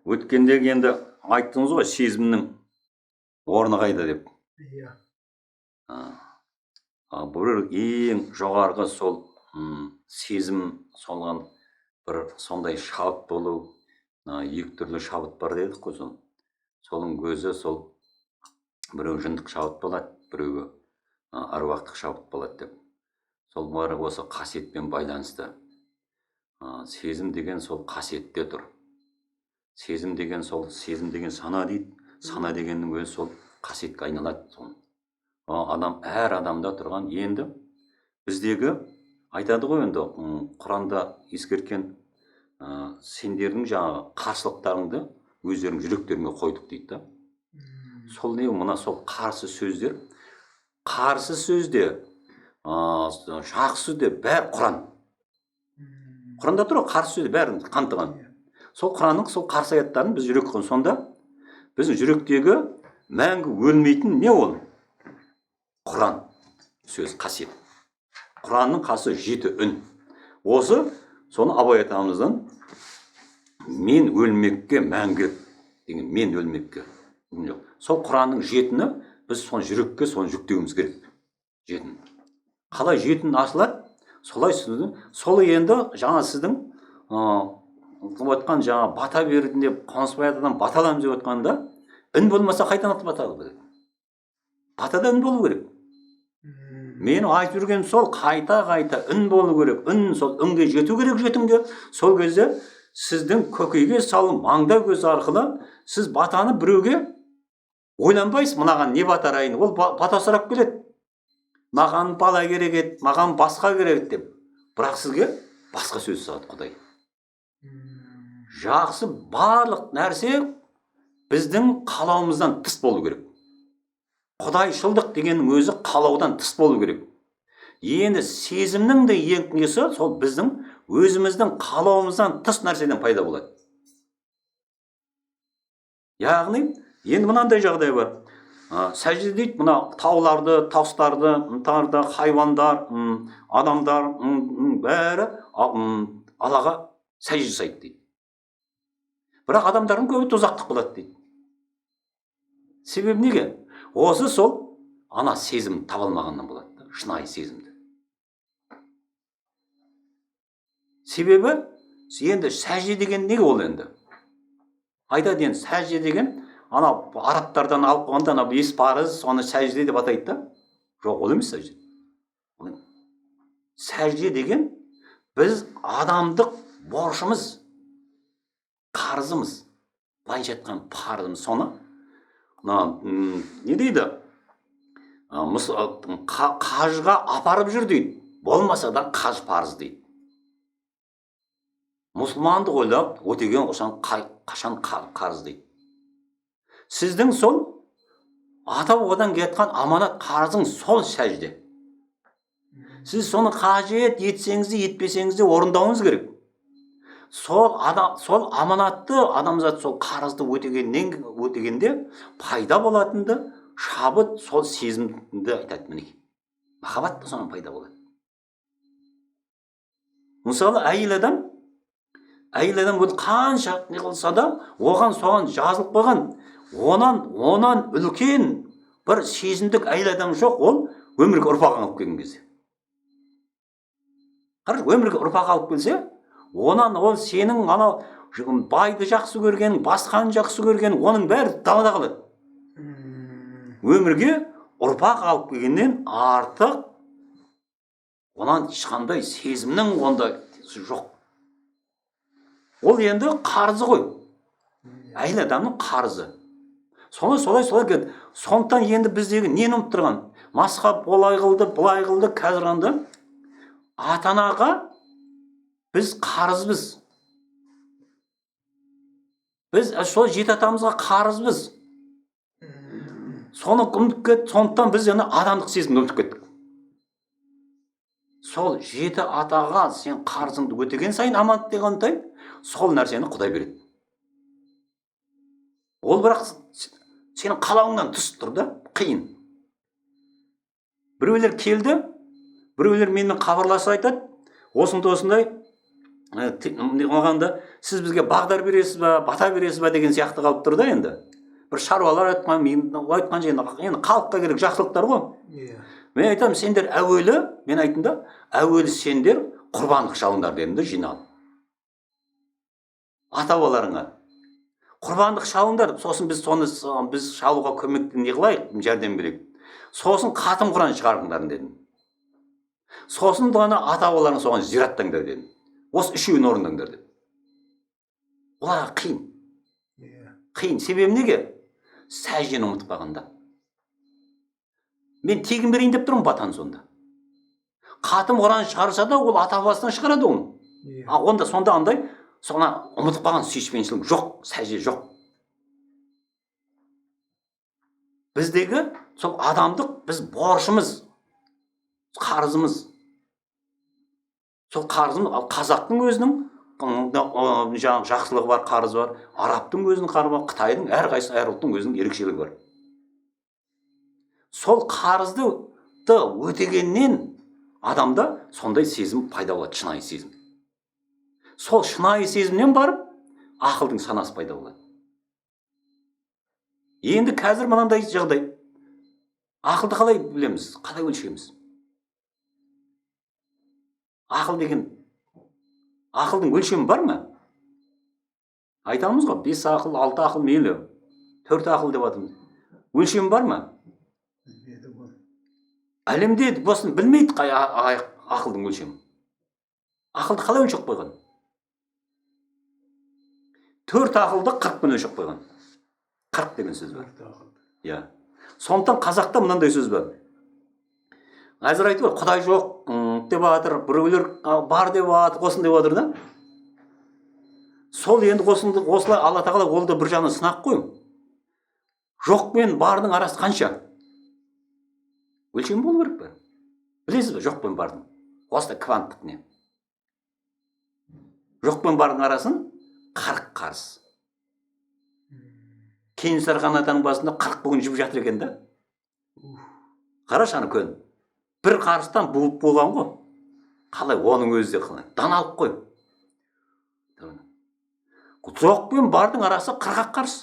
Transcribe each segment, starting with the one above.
өткендегі енді айттыңыз ғой сезімнің орны қайда деп. Иә. Бір ең жоғарғы сол сезім солған бір сондай шабыт болу, екі түрлі шабыт бар дедік қой сол. Соның көзі сол біреу жындық шабыт болады, біреуі аруақтық шабыт болады деп. Сол бәрі осы қасиетпен байланысты. Сезім деген сол қасиетте тұр. Сезім деген сол, сезім деген сана дейді. Сана дегеннің өзі сол қасиетке айналады. Адам, әр адамда тұрған енді біздегі айтады ғой енді Құранда ескерткен сендердің жаңағы қарсылықтарыңды өздерің жүректеріңе қойдық дейді да. Сол не мына сол қарсы сөздер, қарсы сөзде, жақсы де бәрі Құран. Құранда тұр қарсы сөзде бәрін қамтыған. Сол Құранның сол қарсы аяттарын біз жүрек қойған. Сонда біздің жүректегі мәңгі өлмейтін не ол? Құран сөз, қасиет. Құранның қасы 7 үн. Осы соны Абай атамыздан мен өлмекке мәңгі деген, мен өлмекке. Сол Құранның 7-ні біз сон жүрекке сон жүктеуіміз керек. 7-ні. Қалай 7-ні ашылады? Солай сіздің, сол енді жаңа сіздің отқан жаңа бата бердім деп Қонысбай атадан бата аламыз деп отқанда үн болмаса қайдан бата алу керек? Батада үн болу керек. Мен айтып жүрген сол қайта үн болу керек. Үн сол үнге жету керек жетімге. Сол кезде сіздің көкейге салу маңда көз арқылы сіз батаны біреуге ойланбайсыз, мынаған не батарайын, ол бата сұрап келеді. Маған бала керек еді, маған басқа керек деп. Бірақ сізге басқа сөз сұрады Құдай. Жақсы барлық нәрсе біздің қалауымыздан тыс болу керек. Құдайшылдық дегеннің өзі қалаудан тыс болу керек. Енді сезімнің де ең несі сол біздің өзіміздің қалауымыздан тыс нәрседен пайда болады. Яғни енді мынандай жағдай бар. Сәжде дейді, мына тауларды, тастарды, хайуандар, адамдар бәрі Аллаға сәжде жасайды дейді. Бірақ адамдардың көбі тозақтық болады дейді. Себебі неге? Осы сол ана сезім табылмағаннан болады, шынайы сезімді. Себебі енді сәжде деген неге ол енді? Айтады енді сәжде деген ана арабтардан алып қойғанда ана 5 парыз, соны сәжде деп атайды да. Жоқ, ол емес сәжде. Сәжде деген біз адамдық борышымыз, қарызымыз, былайша айтқан парызымыз, соны не дейді? Қажыға апарып жүр дейді. Болмаса да қаж парыз дейді. Мұсылманды ойлап, өтеген қашан қарыз дейді. Сіздің сол ата бабадан кеткен аманат қарызың сол сәжде. Сіз соны қажет етсеңіз де етпесеңіз де орындауыңыз керек. Сол аманатты адамзат сол қарызды өтегенде пайда болатынды шабыт сол сезімді айтады мінекей. Махаббат та соның пайда болады. Мысалы әйел адам бұл қанша не қылса да оған соған жазылып қойған, онан үлкен бір сезімдік әйел адам жоқ, ол өмірге ұрпақ алып келген кезде. Қараш, өмірге ұрпақ алып келсе, онан ол сенің анау байды жақсы көрген, басқаны жақсы көрген, оның бәрі далада қалады. Өмірге ұрпақ алып келгеннен артық онан ешқандай сезімнің онда жоқ. Ол енді қарызы ғой. Әйел адамның қарызы. Солай келді. Сондықтан енді біздегі нені ұмыттырған? Масхаб олай қылды, былай қылды, қазір қанды. Ата-анаға біз қарызбыз. Біз сол жеті атамызға қарызбыз. Соны ұмытып кеттік. Сондықтан біз енді адамдық сезімді ұмытып кеттік. Сол жеті атаға сен қарызыңды өтеген сайын аманат дегенде, сол нәрсені Құдай береді. Ол бірақ сенің қалауыңнан тыс тұр да, қиын. Біреулер келді, біреулер менімен хабарласып айтады, осындай оғанда сіз бізге бағдар бересіз ба, бата бересіз ба деген сияқты қалып тұр да енді. Бір шаруалар айтқан енді халыққа керек жақсылықтар ғой. Мен айтамын, сендер әуелі, мен айттым да, әуелі сендер құрбандық шалыңдар дедім да, жиналып. Ата бабаларыңа құрбандық шалыңдар, сосын біз шалуға көмекті не қылайық, жәрдем берейік. Сосын қатым құран шығарыңдар дедім. Сосын ғана ата бабаларың соған зираттаңдар дедім. Осы үшеуін орындаңдар дедім. Оларға қиын. Қиын. Себебі неге? Сәждені ұмытып қалғанда. Мен тегін берейін деп тұрмын батаны сонда. Қатым құран шығарса да, ол ата бабасынан шығарады оны. Онда сонда андай, соны ұмытып қалған сүйіспеншілік жоқ, сәжде жоқ. Біздегі сол адамдық, біз борышымыз, қарызымыз. Сол қарызымыз, ал қазақтың өзінің жақсылығы бар, қарызы бар, арабтың өзінің қарызы бар, Қытайдың әрқайсы әр ұлттың өзінің ерекшелігі бар. Сол қарызды өтегеннен адамда сондай сезім пайда болады, шынайы сезім. Сол шынайы сезімнен барып, ақылдың санасы пайда болады. Енді қазір мынандай жағдай. Ақылды қалай білеміз, қалай өлшеміз? Ақыл деген, ақылдың өлшемі бар ма? Айтамыз ғой, 5 ақыл, 6 ақыл мейлі, 4 ақыл деп атымыз. Өлшемі бар ма? Әлемде босын білмейді ақылдың өлшемі. Ақылды қалай өлшеп қойған? 4 ақылды 40-пен өлшеп қойған. 40 деген сөз бар. Сондықтан қазақта мынандай сөз бар. Әзір айтып бар, Құдай жоқ деп жатыр, біреулер бар деп жатыр, осын деп жатыр да. Сол енді осылай Алла тағала ол да бір жағынан сынақ қой. Жоқ пен бардың арасы қанша? Өлшем болу керек пе? Білесіз бе, жоқ пен бардың? Осылай кванттық не? Жоқ пен бардың арасын 40 қарыс. Кенесары хан атаның басында 40 бүгін жібіп жатыр екен да. Қарашы ана көн. Бір қарыстан буып болған ғой. Қалай оның өзі де қалай? Даналық қой. Жоқ пен бардың арасы 40 қарыс.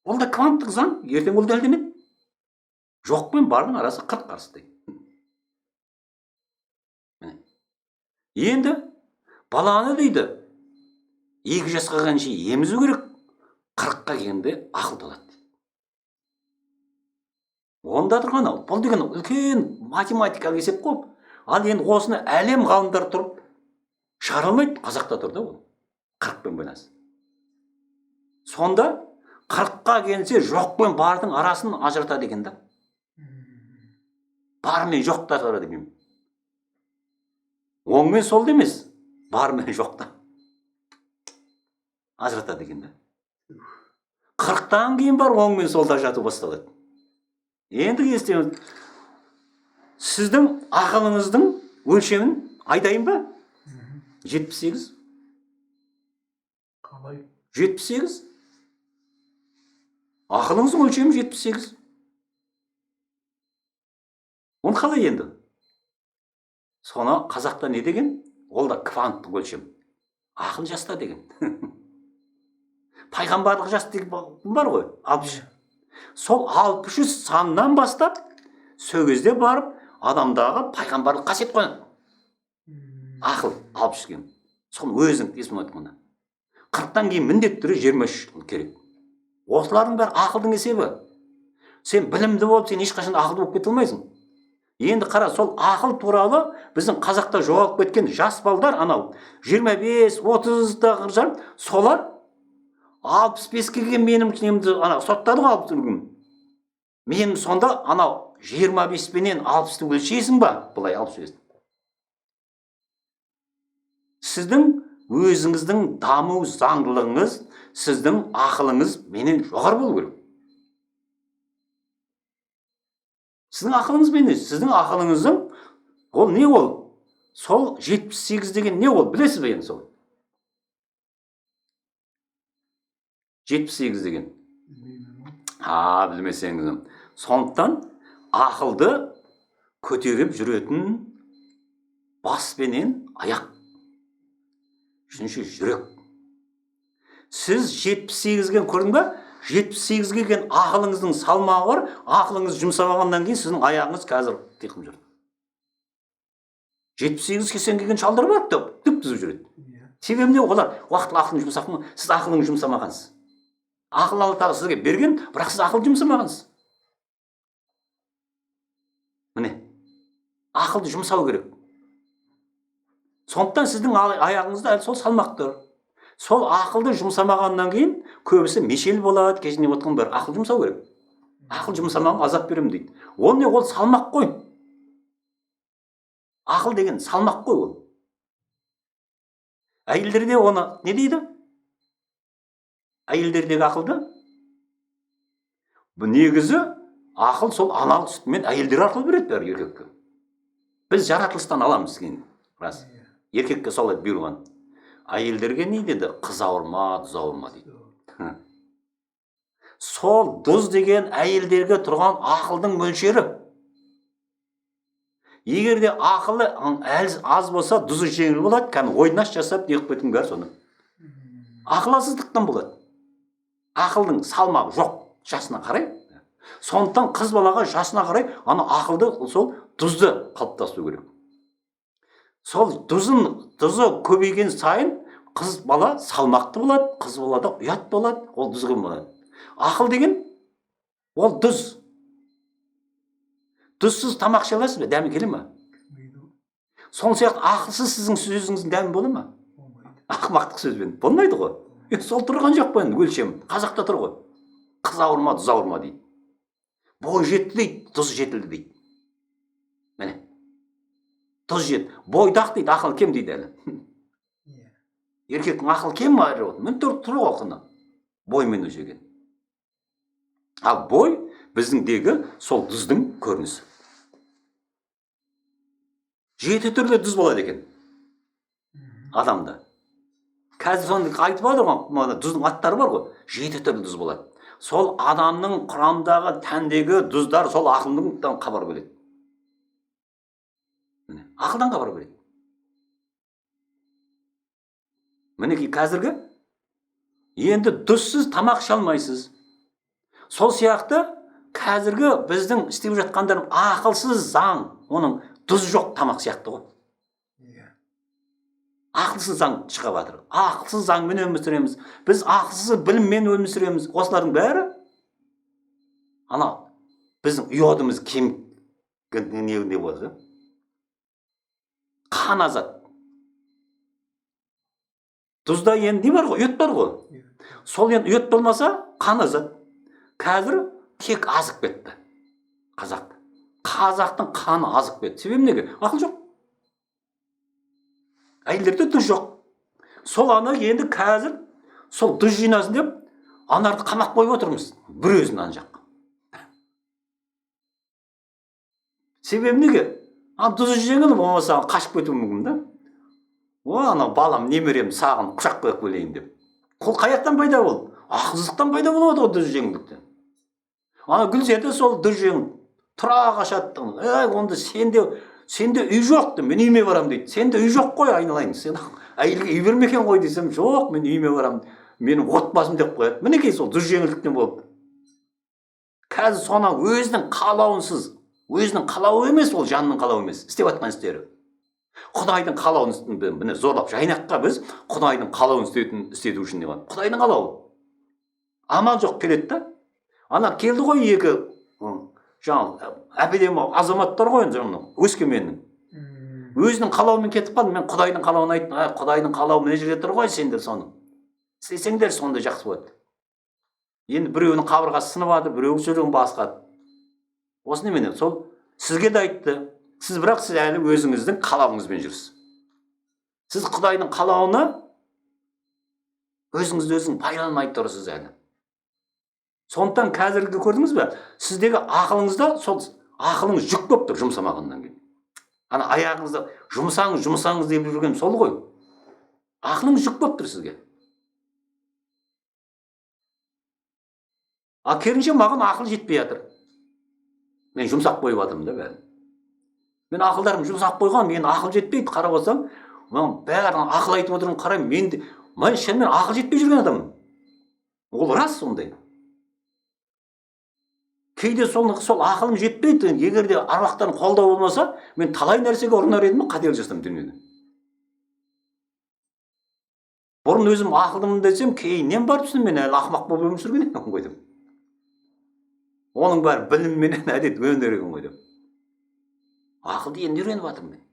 Ол да кванттық заң, ертең ол дәлденеді. Жоқ пен бардың арасы 40 қарыс дейді. Енді баланы дейді, 2 жасқа келгенше емізу керек, 40-қа келгенде ақылды болады. Онда тұрған ал, бұл деген үлкен математикалық есеп қой. Ал енді осыны әлем ғалымдар тұрып шығара алмайды, қазақта тұр да ол. 40-пен байланысты. Сонда 40-қа келсе жоқ пен бардың арасын ажыратады екен да. Бар мен жоқта тұрады екен. Оң мен сол емес, бар мен жоқта ажыратады екен да. 40-тан кейін бар оң мен солда жату басталады. Енді естеміз. Сіздің ақылыңыздың өлшемін айтайын ба? 78. Қалай? 78. Ақылыңыздың өлшемі 78. Оны қалай енді? Соны қазақта не деген? Ол да кванттық өлшем. Ақыл жаста деген. Пайғамбарлық жас деген бар ғой, 60. Сол 63 саннан бастап сол кезде барып адамдағы пайғамбарлық қасиет қойылады. Ақыл 63 ге. Соны өзің есіме айтқанда. 40-тан кейін міндетті түрде 23 жыл керек. Осылардың бәрі ақылдың есебі. Сен білімді болып, сен ешқашан ақылды болып кете алмайсың. Енді қара, сол ақыл туралы біздің қазақта жоғалып кеткен жас балдар анау 25-30-дағы жар, солар 65-ге келген менің кемді ана соттады ғой 60 күн. Мен сонда анау 25-пенен 60-ты өлшейсің ба? Бұлай 65. Сіздің өзіңіздің даму заңдылығыңыз, сіздің ақылыңыз менен жоғары болу керек. Сіздің ақылыңыз менен, сіздің ақылыңыздың ол не ол? Сол 78 деген не ол? Білесіз бе енді сол? 78 деген. бас пенен аяқ. Үшінші жүрек. Сіз 78-ге көрдің ба? 78-ге келген ақылыңыздың салмағы бар, ақылыңыз жұмсамағаннан кейін сіздің аяғыңыз қазір тиқым жүр. 78-80 келген шалдар бар, түп-түзу жүреді. Себебі не? Олар уақытылы ақылын жұмсаған, сіз ақылыңыз жұмсамағансыз. Ақыл Алла Тағала сізге берген, бірақ сіз ақыл жұмсамағансыз. Міне, ақылды жұмсау керек. Сондықтан сіздің аяғыңызда әлі сол салмақ тұр. Сол ақылды жұмсамағаннан кейін көбісі мешел болады, кешіне отқан бәрі ақыл жұмсау керек. Ақыл жұмсамаған азап беремін дейді. Ол не? Ол салмақ қой. Ақыл деген салмақ қой ол. Әйелдерде оны не дейді? Әйелдердегі ақылды бұл негізі ақыл сол аналық сүтімен әйелдер арқылы береді бәрі еркекке. Біз жаратылыстан аламыз кейін, рас. Еркекке солай бұйырған. Әйелдерге не дейді? Қыз ауырма, тұз ауырма дейді. Сол тұз деген әйелдерге тұрған ақылдың мөлшері. Егер де ақылы аз болса, тұзы жеңіл болады, кәні ойнаш жасап, неғып бетін бәрі соны. Ақылсыздықтан болады. Ақылдың салмағы жоқ, жасына қарай. Сондықтан қыз балаға жасына қарай, ана ақылды сол тұзды қалыптасу керек. Сол тұзы көбейген сайын қыз бала салмақты болады, қыз балада ұят болады, ол дүзгін болады. Ақыл деген ол тұз. Тұзсыз тамақ іше аласыз ба? Дәмі келе ме? Сол сияқты ақылсыз сіздің сөзіңіздің дәмі бола ма? Ақымақтық сөзбен болмайды ғой. Сол тұрған жоқ па енді өлшем. Қазақта тұр ғой. Қыз ауырма, тұз ауырма дейді. Бой жетті дейді, тұз жетілді дейді. Міне. Тұз жетті. Бойдақ дейді, ақыл кем дейді әлі. Еркектің ақыл кем ма? Мін тұр ғой құны. Боймен өлшеген. Ал бой біздіңдегі сол тұздың көрінісі. 7 түрлі тұз болады екен адамда. Қазір соны айтып жатыр ғой, тұздың аттары бар ғой, 7 түрлі тұз болады. Сол адамның құрамдағы тәндегі тұздар сол ақылдан хабар береді. Ақылдан хабар береді. Мінекей қазіргі енді тұзсыз тамақ іше алмайсыз. Сол сияқты қазіргі біздің істеп жатқандар ақылсыз заң, оның тұз жоқ тамақ сияқты ғой. Ақылсыз заң шығып жатыр. Ақылсыз заңмен өмір сүреміз. Біз ақылсыз біліммен өмір сүреміз. Осылардың бәрі ана біздің ұятымыз кем не болады? Қан азат. Тұзда енді не бар ғой? Ұят бар ғой. Сол енді ұят болмаса қан азат. Қазір тек азық кетті. Қазақтың қаны азық кетті. Себебі неге? Ақыл жоқ. Әйелдерде тұз жоқ. Сол ана енді қазір сол тұз жинасын деп анарды қамақ қойып отырмыз. Бір өзін ана жаққа. Себебі неге? Тұзы жеңіл болмаса қашып кетуі мүмкін да. Ана балам, немерем сағын құшақ қойып келейін деп. Ол қаяқтан пайда болды? Ақылсыздықтан пайда болады ғой тұз жеңілдіктен. Ана Гүлсеті сол тұз жеңіл. Тұра қашады. Онда сенде үй жоқ, мен үйіме барам дейді. Сенде үй жоқ қой, айналайын. Сен әйелге үй бермекен ғой десем, жоқ, мен үйіме барам. Менің отбасым деп қояды. Мінекей сол тұз жеңілдіктен болды. Қазір соны өзінің қалауынсыз, өзінің қалауы емес, ол жанның қалауы емес, істеп жатқан істері. Құдайдың қалауын міне зорлап жайнаққа біз Құдайдың қалауын істету үшін не бар? Құдайдың қалауы. Амал жоқ келеді да. Ана келді ғой екі жаңа әбедем азаматтар ғой енді Өскеменнің. Өзінің қалауымен кетіп қалды. Мен Құдайдың қалауын айттым. Құдайдың қалауы мына жерде тұр ғой, сендер соны. Істесеңдер сонда жақсы болады. Енді біреуінің қабырғасы сынып жатыр, біреуі жүрегін басқады. Осы немене? Сол сізге де айтты. Сіз бірақ сіз әлі өзіңіздің қалауыңызбен жүрсіз. Сіз Құдайдың қалауына өзіңіз пайдаланмай тұрсыз әлі. Сондықтан қазіргі көрдіңіз бе? Сіздегі ақылыңызда сол ақылыңыз жүк болып тұр жұмсамағаннан кейін. Ана аяғыңызда жұмсаңыз деп жүрген сол ғой. Ақылыңыз жүк болып тұр сізге. Керісінше маған ақыл жетпей жатыр. Мен жұмсақ қойып жатырмын да бәрін. Мен ақылдарым жұмсап қойған, мен ақыл жетпейді. Қарап отырсам, мен бәрін ақыл айтып отырмын, қараймын, мен шынымен ақыл жетпей жүрген адаммын. Ол рас сондай. Кейде сол ақылым жетпейді. Егер де аруақтан қолдау болмаса, мен талай нәрсеге ұрынар едім, қателік жасадым дүниеде. Бұрын өзім ақылдымын десем, кейіннен барып түсіндім, мен әлі ақымақ болып өмір сүрген едім ғой деп. Оның бәрі білімменен әдет өнер екен ғой деп. Ақылды енді үйреніп жатырмын мен.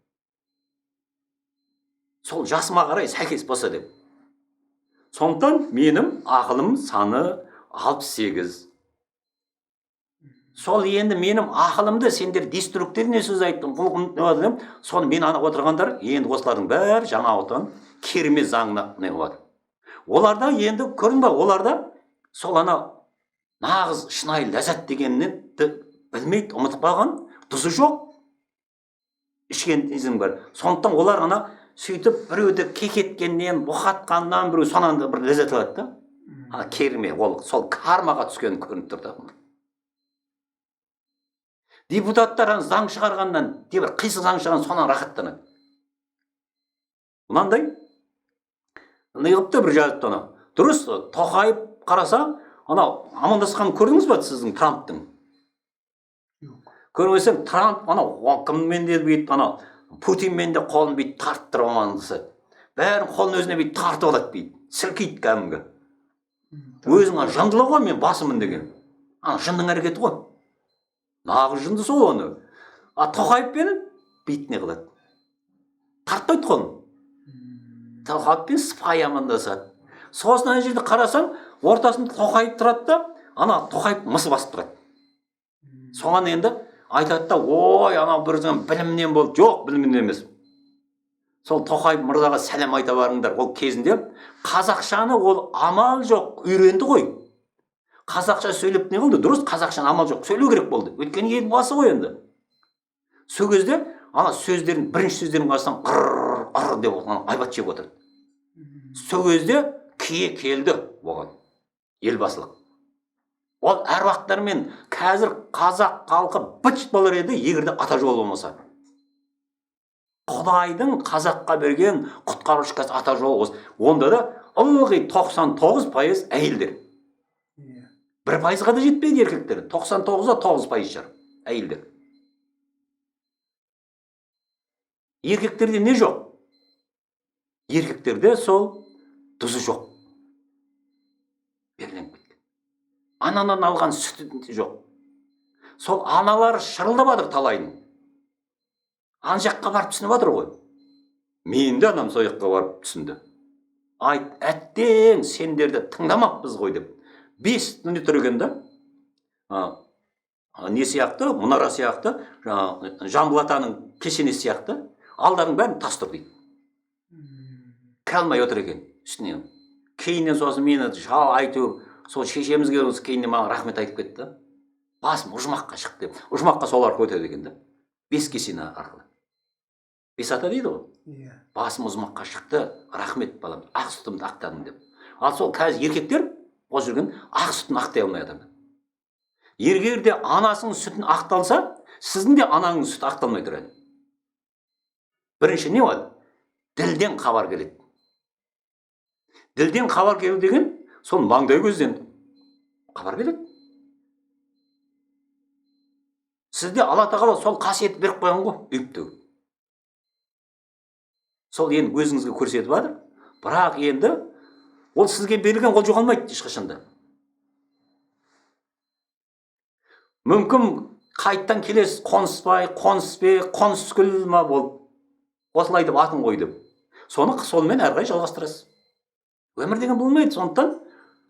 Сол жасыма қарай сәйкес болса деп. Сондықтан менің ақылым саны 68. Сол енді менің ақылымды сендер деструктивный сөз айттың. Бұл соны мен ана отырғандар, енді осылардың бәрі жаңа отан керемет заңына не болады. Оларда енді көрдің ба, оларда сол ана нағыз шынайы ләззат дегеннен білмейді, ұмытып қалған, тұзы жоқ. Ішкен изім бар. Сондықтан олар ана сөйтіп біреуді кекеткеннен, бұқатқаннан біреу сонан да бір ләззат алады да. Ана керме, ол сол кармаға түскен көрініп тұр да. Депутаттар заң шығарғаннан, бір қисық заң шығарған сонан рахаттанады. Мынандай неғыпты бір жазыпты ана. Дұрыс, Тоқаев қараса, ана амандасқан көрдіңіз ба сіздің Трамптың? Көрмесең, Трамп ана кіммен де бейт, ана Путинмен де қолын бейт тарттырып амандасады. Бәрін қолын өзіне бейт тартып алады бейт. Сілкейді кәдімгі. Өзіңа жындылы ғой, мен басымын деген. Ана жындың әрекеті ғой. Нағыз жынды сол оны. Тоқаевпен бейт не қылады. Тартпайды қолын. Тоқаевпен сыпайы амандасады. Сосын ана жерде қарасаң, ортасында Тоқаев тұрады да, ана Тоқаев мысы басып тұрады. Соған енді айтады да, ой, ана бір білімнен болды. Жоқ, білімнен емес. Сол Тоқаев мырзаға сәлем айта барыңдар. Ол кезінде қазақшаны ол амал жоқ, үйренді ғой. Қазақша сөйлеп не қылды? Дұрыс, қазақшаны амал жоқ, сөйлеу керек болды. Өйткені ел басы ғой енді. Сол кезде ана сөздерін, бірінші сөздерін қарасаң, қыр деп айбат жеп отырды. Сол кезде кие келді оған елбасылық. Ол әруақтармен қазір қазақ халқы быт болар еді, егерде ата жол болмаса. Құдайдың қазаққа берген құтқарушысы ата жол осы. Онда да ылғи 99% әйелдер. 1%-ға да жетпейді еркектер. 99-а 9% шығар әйелдер. Еркектерде не жоқ? Еркектерде сол тұзы жоқ. Берленіп кеткен. Ананан алған сүті жоқ. Сол аналар шырылдап жатыр талайын. Ана жаққа барып түсініп жатыр ғой. Мен де анам сол жаққа барып түсінді. Айт, әттең, сендерді тыңдамаппыз ғой деп. 5 минут тұрген да. Не сияқты, мұнара сияқты, Жамбыл атаның кешені сияқты, алдарың бәрін тас тұр дейді. Кіре алмай отыр екен үстінен. Кейіннен сосын мені айтып, сол шешемізге кейіннен маған рахмет айтып кетті. Басым ұжмаққа шық деп. Ұжмаққа сол арқылы өтеді екен да. 5 кесені арқылы. 5 ата дейді ғой. Басым ұжмаққа шықты, рахмет балам, ақ сүтімді ақтадым деп. Ал сол қазір еркектер осы жүрген ақ сүтін ақтай алмай жатыр. Егер де анасының сүтін ақталса, сіздің де анаңның сүті ақталмай тұрады. Бірінші не болады? Ділден хабар келеді. Ділден хабар келу деген, сол маңдай көзден хабар келеді. Сізде Алла тағала сол қасиетті беріп қойған ғой, үйіптеу. Сол енді өзіңізге көрсетіп жатыр. Бірақ енді ол сізге берілген, ол жоғалмайды ешқашанда. Мүмкін қайттан келес қоныспай, қонысгүл ма болып, осылай деп атын қой деп. Соны сонымен әрғай жалғастырасыз. Өмір деген болмайды. Сондықтан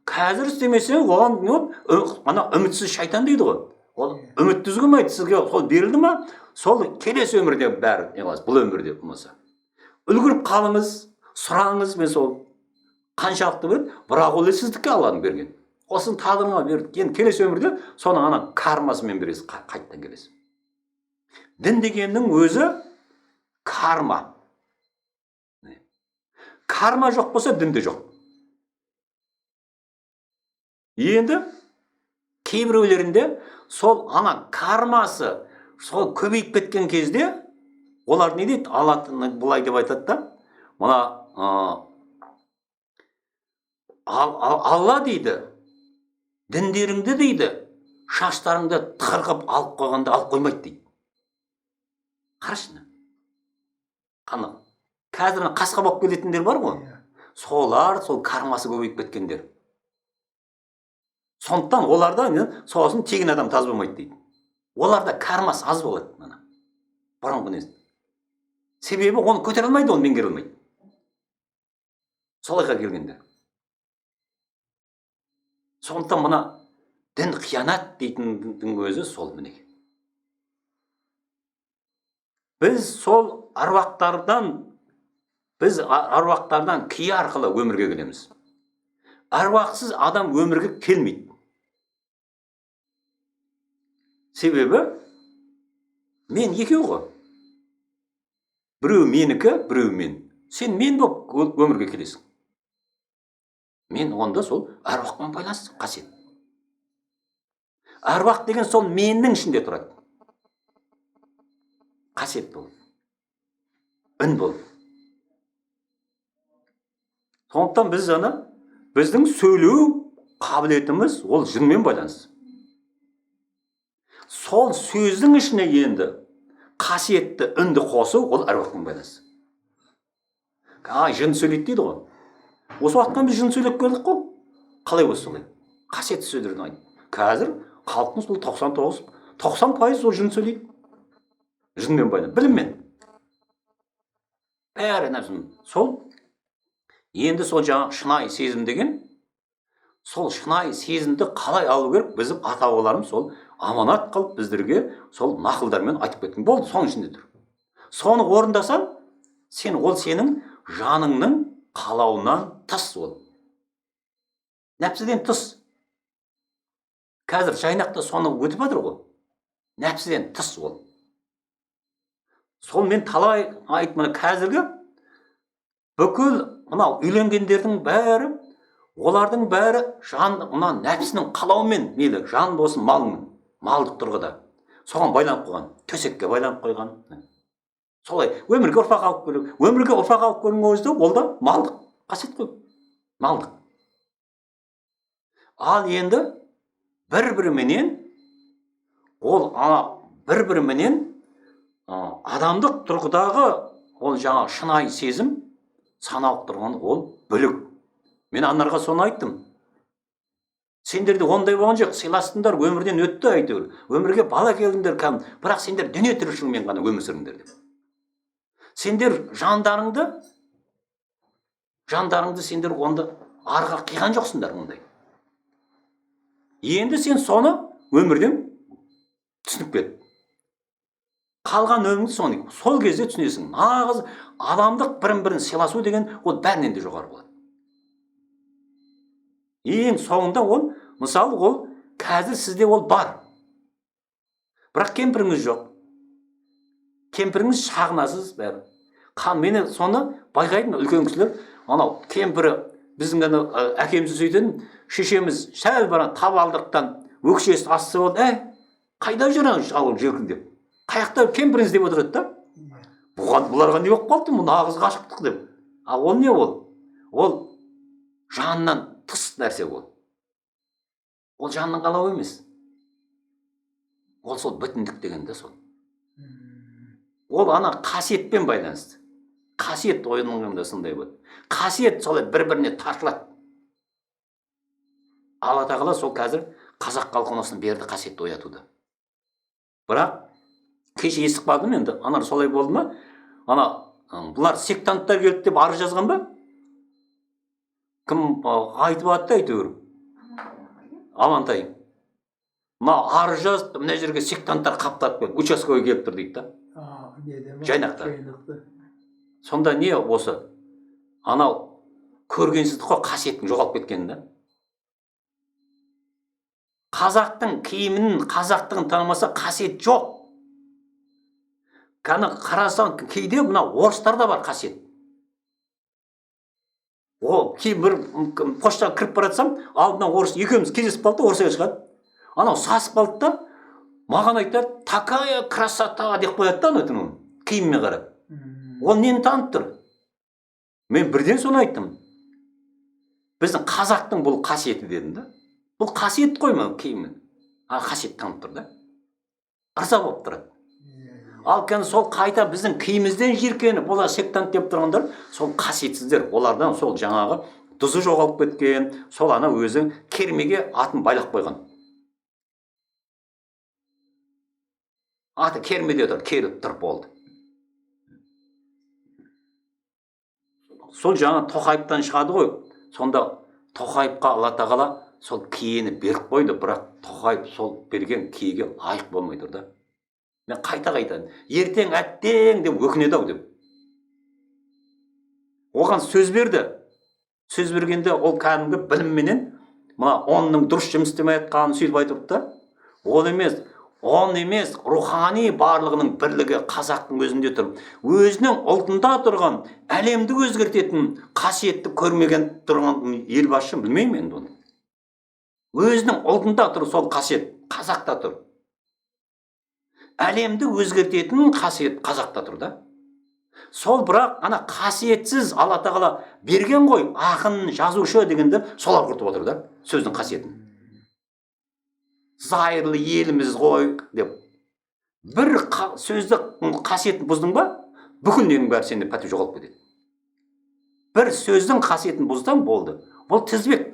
қазір істемесең, оған ана үмітсіз шайтан дейді ғой. Ол үмітті үзгілмейді. Сізге сол берілді ма, сол келесі өмірде бәрі не қыласыз, бұл өмірде болмаса. Үлгіріп қалыңыз, сұраңыз, мен сол қаншалықты берді, бірақ ол сіздікке Алланың берген. Осының тағдырыңа берді. Енді келесі өмірде соны ана кармасымен бересіз, қайттан келесіз. Дін дегеннің өзі карма. Карма жоқ болса, дінде жоқ. Енді кейбіреулерінде сол ана кармасы сол көбейіп кеткен кезде Олар не дейді? Алла былай деп айтады да, мына Алла дейді, діндеріңді дейді, шаштарыңды тықырқып алып қойғанда алып қоймайды дейді. Қарашыны. Қаны. Қазір қасқа болып келетіндер бар ғой. Солар, сол кармасы көбейіп кеткендер. Сондықтан оларда сосын тегін адам таз болмайды дейді. Оларда кармасы аз болады. Бұрынғы несі. Себебі оны көтере алмайды, оны меңгере алмайды. Солайға келгендер. Сондықтан мына дін қиянат дейтіндің өзі сол мінеке. Біз аруақтардан кие арқылы өмірге келеміз. Аруақсыз адам өмірге келмейді. Себебі мен екеу ғой. Біреу менікі, біреу мен. Сен мен болып өмірге келесің. Мен онда сол аруақпен байланысты қасиет. Аруақ деген сол меннің ішінде тұрады. Қасиет болып. Үн болып. Сондықтан біздің сөйлеу қабілетіміз ол жынмен байланысты. Сол сөздің ішіне енді қасиетті үнді қосу ол аруақпен байланысты. Жын сөйлейді дейді ғой. Осы уақытқа біз жын сөйлеп келдік қой. Қалай осы солай? Қасиетті сөздерді айтты. Қазір халықтың сол 90% сол жын сөйлейді. Жынмен байланысты, біліммен. Бәрі нәрсін. Сол енді сол жаңа шынайы сезім деген, сол шынайы сезімді қалай алу керек? Біздің ата-бабаларымыз сол аманат қылып біздерге сол нақылдармен айтып кеткен. Болды, соның ішінде тұр. Соны орындасаң, ол сенің жаныңның қалауынан тыс ол. Нәпсіден тыс. Қазір жайнақта соны өтіп жатыр ғой. Нәпсіден тыс ол. Сол мен талай айтмын, қазіргі бүкіл мынау үйленгендердің бәрі, олардың бәрі мына нәпсінің қалауымен, мейлі жан болсын, малдық тұрғыда. Соған байланып қойған, төсекке байланып қойған. Солай өмірге ұрпақ алып келу. Өмірге ұрпақ алып келудің өзі ол да малдық, қасиет қой. Малдық. Ал енді бір-біріменен адамдық тұрғыдағы ол жаңа шынайы сезім, саналық тұрған ол бөлік. Мен анарға соны айттым. Сендерде ондай болған жоқ, сыйластыңдар, өмірден өтті әйтеуір. Өмірге бала келдіңдер кәм, бірақ сендер дүние тіршілігімен ғана өмір сүріңдер деп. Сендер жандарыңды сендер онда арға қиған жоқсыңдар ондай. Енді сен соны өмірден түсініп кет. Қалған өміріңді соны сол кезде түсінесің. Нағыз адамдық бірін-бірін сыйласу деген ол бәрінен де жоғары болады. Ең соңында ол, мысалы ол қазір сізде ол бар. Бірақ кемпіріңіз жоқ. Кемпіріңіз шағынасыз бәрі. Мені соны байқайтын үлкен кісілер, анау кемпірі біздің әкемізді сөйтетін, шешеміз сәл бара табалдықтан өкшесі асты болды. Қайда жүріңіз шалып желкіндеп? Қаяқта кемпіріңіз деп отырады да? Бұларға не болып қалды? Бұл нағыз ғашықтық деп. Ол не ол? Ол жанынан тыс нәрсе ол. Ол жанның қалауы емес. Ол сол бүтіндік дегенде сол. Ол ана қасиетпен байланысты. Қасиет ойыныңда сондай болады. Қасиет солай бір-біріне тартылады. Алла тағала сол қазір қазақ халқына берді қасиетті оятуды. Бірақ кеше естіп қалдым енді, ана солай болды ма? Бұлар сектанттар келді деп арыз жазған ба? Кім айтып атты әйтеуір? Амантай. Мына арыз жазып, мына жерге сектанттар қаптап келді, участковый келіп тұр дейді да. Жайнақта. Сонда не осы? Анау көргенсіздік қой қасиеттің жоғалып кеткені да. Қазақтың киімін, қазақтығын танымаса қасиет жоқ. Кәні қарасаң кейде мына орыстарда бар қасиет. Бір поштаға кіріп баратсам, алдынан орыс екеуміз кездесіп қалды, орысқа шығады. Анау сасып қалды да, маған айтады, такая красота деп қояды да, киіміне қарап. Ол нені танып тұр? Мен бірден соны айттым. Біздің қазақтың бұл қасиеті дедім да. Бұл қасиет қой ма киімі? Қасиет танып тұр да. Ырза болып тұрады. Ал кәні сол қайта біздің киімімізден жиркеніп, олар сектант деп тұрғандар, сол қасиетсіздер. Олардан сол жаңағы тұзы жоғалып кеткен, сол ана өзі кермеге атын байлап қойған. Аты кермеде тұр, керіп тұр болды. Сол жаңа Тоқаевтан шығады ғой. Сонда Тоқаевқа Алла тағала сол киені беріп қойды, бірақ Тоқаев сол берген киеге лайық болмай тұр да. Мен қайта-қайта ертең әттең деп өкінеді ау деп. Оған сөз берді. Сөз бергенде ол кәдімгі білімменен мына онның дұрыс жұмыс істемей жатқанын сөйтіп айтып та, ол емес, рухани барлығының бірлігі қазақтың өзінде тұр. Өзінің ұлтында тұрған, әлемді өзгертетін қасиетті көрмеген тұрған елбасы білмеймін енді оны. Өзінің ұлтында тұр сол қасиет, қазақта тұр. Әлемді өзгертетін қасиет қазақта тұр да. Сол бірақ ана қасиетсіз Алла тағала берген ғой, ақын, жазушы дегенде солар құртып отыр да, сөздің қасиетін. Зайырлы еліміз ғой деп. Бір сөзді қасиетін бұздың ба, бүкіл ненің бәрі сенде пәту жоғалып кетеді. Бір сөздің қасиетін бұздан болды. Бұл тізбек.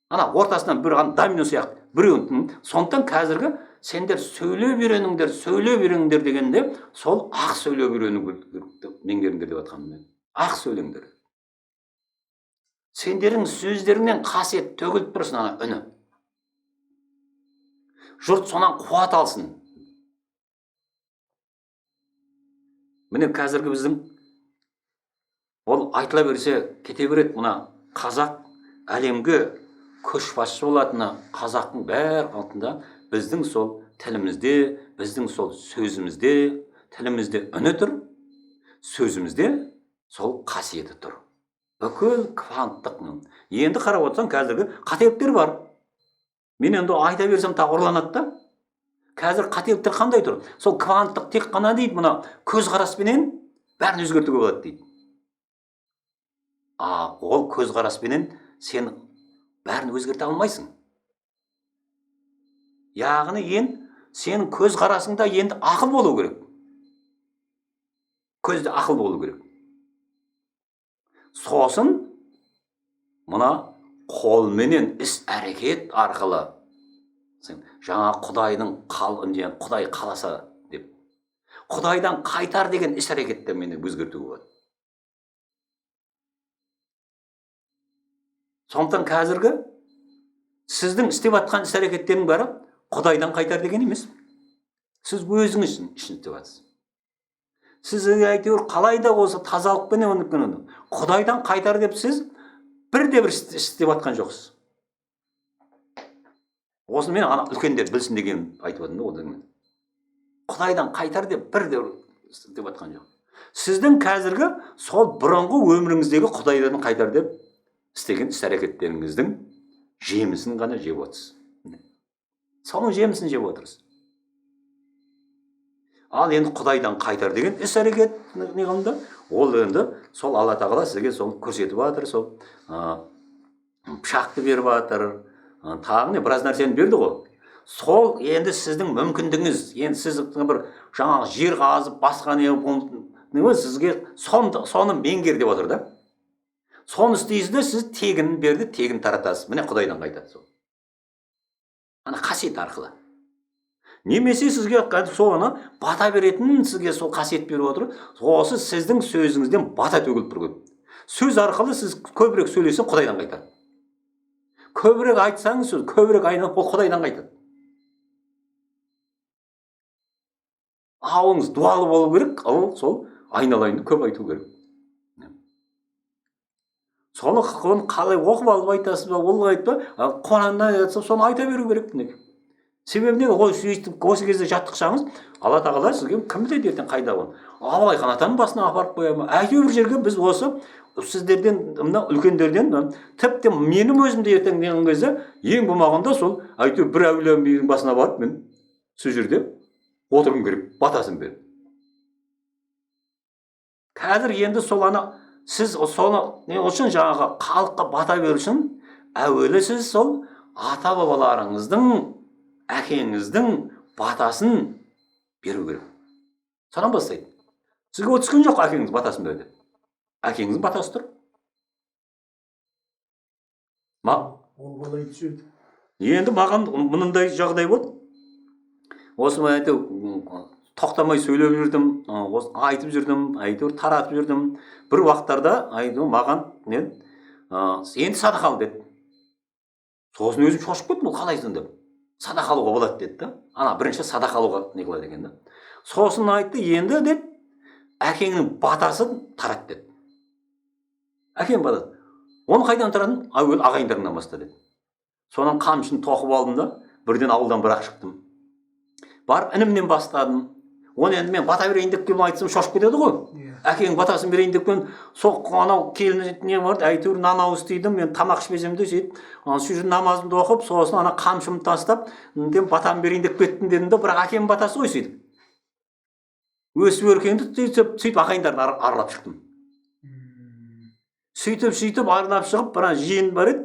Ана ортасынан бір домино сияқты біреуін. Сондықтан қазіргі сендер сөйлеп үйреніңдер дегенде, сол ақ сөйлеп меңгеріңдер деп жатқаным. Ақ сөйлеңдер. Сендердің сөздеріңнен қасиет төгіліп тұрсын ана үні. Жұрт сонан қуат алсын. Міне қазіргі біздің ол айтыла берсе кете береді. Мына қазақ әлемге көшбасшы болатыны қазақтың бәр altında біздің сол тілімізде, біздің сол сөзімізде, тілімізде үні тұр, сөзімізде сол қасиеті тұр. Бүкіл кванттық. Енді қарап отырсаң қазіргі қателіктер бар. Мен енді айта берсем тағы ұрланады да. Қазір қателіктер қандай тұр? Сол кванттық тек қана дейді, мына көзқараспенен бәрін өзгертуге болады дейді. Ол көзқараспенен сен бәрін өзгерте алмайсың. Яғни сенің көзқарасыңда енді ақыл болу керек. Көзде ақыл болу керек. Сосын мына қолменен іс әрекет арқылы жаңа Құдайдың Құдай қаласа деп. Құдайдан қайтар деген іс әрекеттермен өзгертуге болады. Сондықтан қазіргі сіздің істеп жатқан іс әрекеттердің бәрі Құдайдан қайтар деген емес. Сіз өзіңіз үшін істеп жатсыз. Сіз әйтеуір қалай да болса тазалықпен Құдайдан қайтар деп сіз бірде-бір істеп жатқан жоқсыз. Осыны мен ана үлкендер білсін деген айтып жатырмын да одан. Құдайдан қайтар деп бірде-бір істеп жатқан жоқ. Сіздің қазіргі сол бұрынғы өміріңіздегі Құдайдан қайтар деп істеген іс әрекеттеріңіздің жемісін ғана жеп отырсыз. Соның жемісін жеп отырсыз. Ал енді Құдайдан қайтар деген іс әрекет не қылды? Ол енді сол Алла тағала сізге сол көрсетіп жатыр, сол пышақты беріп жатыр, тағы не біраз нәрсені берді ғой. Сол енді сіздің мүмкіндігіңіз, енді сіз бір жаңағы жер қазып басқа не сізге соны меңгер деп отыр да. Соны істейсіз де сіз тегін берді, тегін таратасыз. Міне Құдайдан қайтады сол. Ана қасиет арқылы. Немесе сізге соны бата беретін сізге сол қасиет беріп отыр. Осы сіздің сөзіңізден бата төгіліп тұр. Сөз арқылы сіз көбірек сөйлесең Құдайдан қайтады. Көбірек айтсаңыз сөз, көбірек айналып Құдайдан қайтады. Ауыңыз дуалы болу керек, ал сол айналайынды көп айту керек. Соны қалай оқып алып айтасыз ба, ол айтпа, Құраннан айтса, соны айта беру керек. Себебі не? Осы кезде жаттықсаңыз, Алла тағала сізге кім біледі ертең қайда болын. Абылай хан атаның басына апарып қоя ма? Әйтеуір жерге біз осы сіздерден, мына үлкендерден, тіпті менің өзімде ертең деген кезде ең болмағанда сол әйтеуір бір әулиенің басына барып мен сол жерде отырғым керек, батасын бер. Қазір енді сол сіз соны не үшін жаңағы халыққа бата беру үшін әуелі сіз сол ата бабаларыңыздың, әкеңіздің батасын беру керек. Содан бастайды. Сізге о түскен жоқ әкеңіз батасын бер деп. Әкеңіздің батасы тұр. Ол қалай түседі? Енді маған мынандай жағдай болды. Осы тоқтамай сөйлеп жүрдім, айтып жүрдім, әйтеуір таратып жүрдім. Бір уақыттарда маған енді садақ ал деді. Сосын өзім шошып кеттім, ол қалайсың деп. Садақ алуға болады деді да. Бірінші садақ алуға не қылады екен да. Сосын айтты, енді деді, әкеңнің батасын тарат деді. Әкем батасы. Оны қайдан тарадым? Әуел ағайындарыңнан баста деді. Сонан қамшыны тоқып алдым да, бірден ауылдан бірақ шықтым. Барып інімнен бастадым. Оны енді мен бата берейін деп келіп айтсам шошып кетеді ғой. Әкең батасын берейін деп келіп, анау келін не бар, әйтеуір нан ауыз тидім, мен тамақ ішпесем де сөйтіп, сөйтіп намазымды оқып, сосын қамшымды тастап, батамды берейін деп кеттім дедім де, бірақ әкемнің батасы ғой сөйтіп. Өсіп өркенді сөйтіп ағайындарын аралап шықтым. Сөйтіп аралап шығып, бір жиын бар еді.